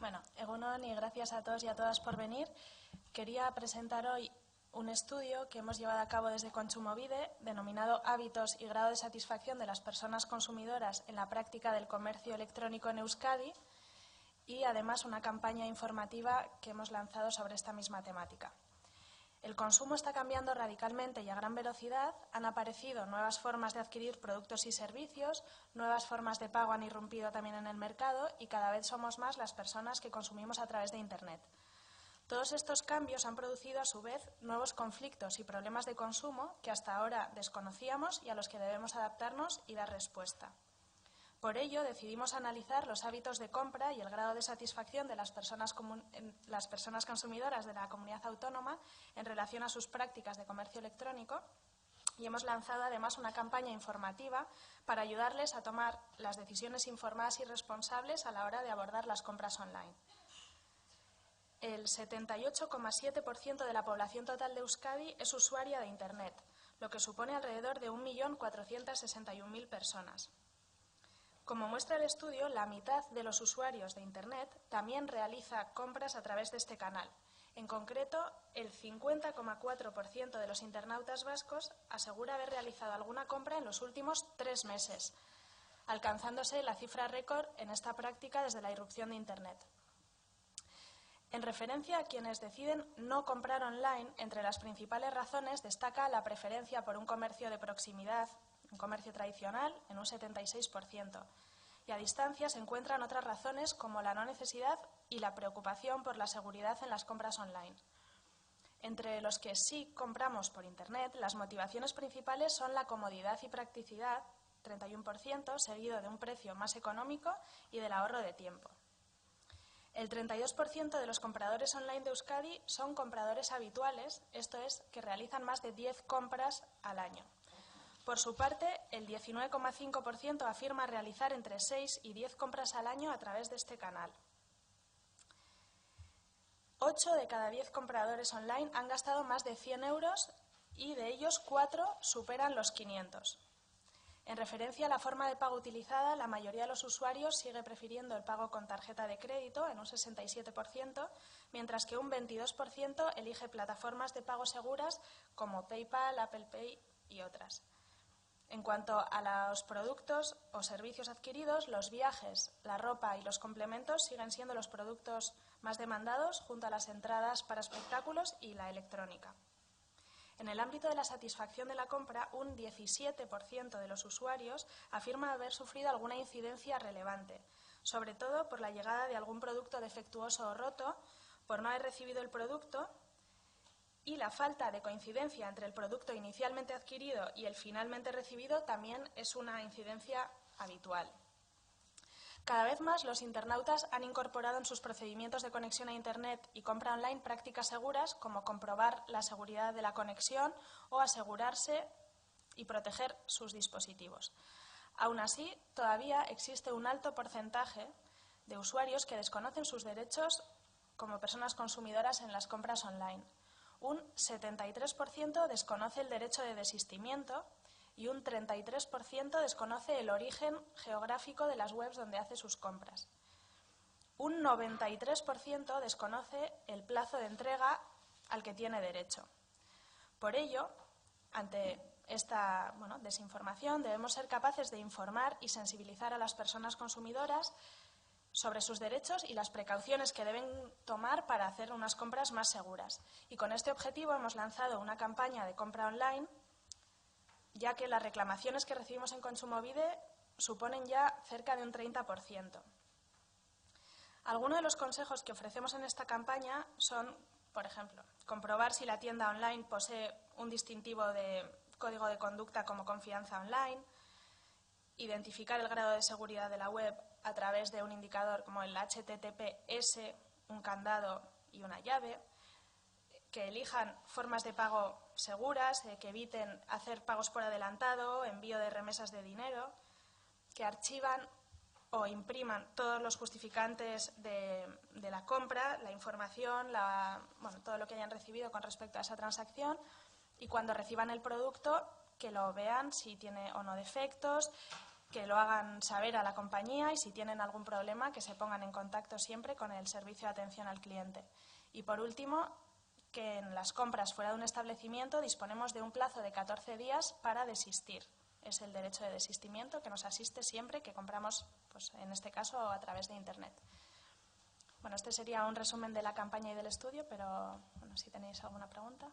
Bueno, egunon y gracias a todos y a todas por venir. Quería presentar hoy un estudio que hemos llevado a cabo desde Kontsumobide, denominado Hábitos y grado de satisfacción de las personas consumidoras en la práctica del comercio electrónico en Euskadi, y además una campaña informativa que hemos lanzado sobre esta misma temática. El consumo está cambiando radicalmente y a gran velocidad. Han aparecido nuevas formas de adquirir productos y servicios, nuevas formas de pago han irrumpido también en el mercado y cada vez somos más las personas que consumimos a través de Internet. Todos estos cambios han producido a su vez nuevos conflictos y problemas de consumo que hasta ahora desconocíamos y a los que debemos adaptarnos y dar respuesta. Por ello, decidimos analizar los hábitos de compra y el grado de satisfacción de las personas consumidoras de la comunidad autónoma en relación a sus prácticas de comercio electrónico, y hemos lanzado además una campaña informativa para ayudarles a tomar las decisiones informadas y responsables a la hora de abordar las compras online. El 78,7% de la población total de Euskadi es usuaria de Internet, lo que supone alrededor de 1.461.000 personas. Como muestra el estudio, la mitad de los usuarios de Internet también realiza compras a través de este canal. En concreto, el 50,4% de los internautas vascos asegura haber realizado alguna compra en los últimos 3 meses, alcanzándose la cifra récord en esta práctica desde la irrupción de Internet. En referencia a quienes deciden no comprar online, entre las principales razones destaca la preferencia por un comercio de proximidad, un comercio tradicional, en un 76%. Y a distancia se encuentran otras razones como la no necesidad y la preocupación por la seguridad en las compras online. Entre los que sí compramos por Internet, las motivaciones principales son la comodidad y practicidad, 31%, seguido de un precio más económico y del ahorro de tiempo. El 32% de los compradores online de Euskadi son compradores habituales, esto es, que realizan más de 10 compras al año. Por su parte, el 19,5% afirma realizar entre 6 y 10 compras al año a través de este canal. 8 de cada 10 compradores online han gastado más de 100 euros y de ellos 4 superan los 500. En referencia a la forma de pago utilizada, la mayoría de los usuarios sigue prefiriendo el pago con tarjeta de crédito, en un 67%, mientras que un 22% elige plataformas de pago seguras como PayPal, Apple Pay y otras. En cuanto a los productos o servicios adquiridos, los viajes, la ropa y los complementos siguen siendo los productos más demandados, junto a las entradas para espectáculos y la electrónica. En el ámbito de la satisfacción de la compra, un 17% de los usuarios afirma haber sufrido alguna incidencia relevante, sobre todo por la llegada de algún producto defectuoso o roto, por no haber recibido el producto, y la falta de coincidencia entre el producto inicialmente adquirido y el finalmente recibido también es una incidencia habitual. Cada vez más los internautas han incorporado en sus procedimientos de conexión a Internet y compra online prácticas seguras como comprobar la seguridad de la conexión o asegurarse y proteger sus dispositivos. Aún así, todavía existe un alto porcentaje de usuarios que desconocen sus derechos como personas consumidoras en las compras online. Un 73% desconoce el derecho de desistimiento y un 33% desconoce el origen geográfico de las webs donde hace sus compras. Un 93% desconoce el plazo de entrega al que tiene derecho. Por ello, ante esta desinformación, debemos ser capaces de informar y sensibilizar a las personas consumidoras sobre sus derechos y las precauciones que deben tomar para hacer unas compras más seguras. Y con este objetivo hemos lanzado una campaña de compra online, ya que las reclamaciones que recibimos en Kontsumobide suponen ya cerca de un 30%. Algunos de los consejos que ofrecemos en esta campaña son, por ejemplo, comprobar si la tienda online posee un distintivo de código de conducta como confianza online, identificar el grado de seguridad de la web a través de un indicador como el HTTPS, un candado y una llave, que elijan formas de pago seguras, que eviten hacer pagos por adelantado, envío de remesas de dinero, que archivan o impriman todos los justificantes de la compra, la información, todo lo que hayan recibido con respecto a esa transacción, y cuando reciban el producto que lo vean si tiene o no defectos, que lo hagan saber a la compañía y si tienen algún problema que se pongan en contacto siempre con el servicio de atención al cliente. Y por último, que en las compras fuera de un establecimiento disponemos de un plazo de 14 días para desistir. Es el derecho de desistimiento que nos asiste siempre que compramos, pues, en este caso, a través de Internet. Bueno, este sería un resumen de la campaña y del estudio, pero bueno, si tenéis alguna pregunta.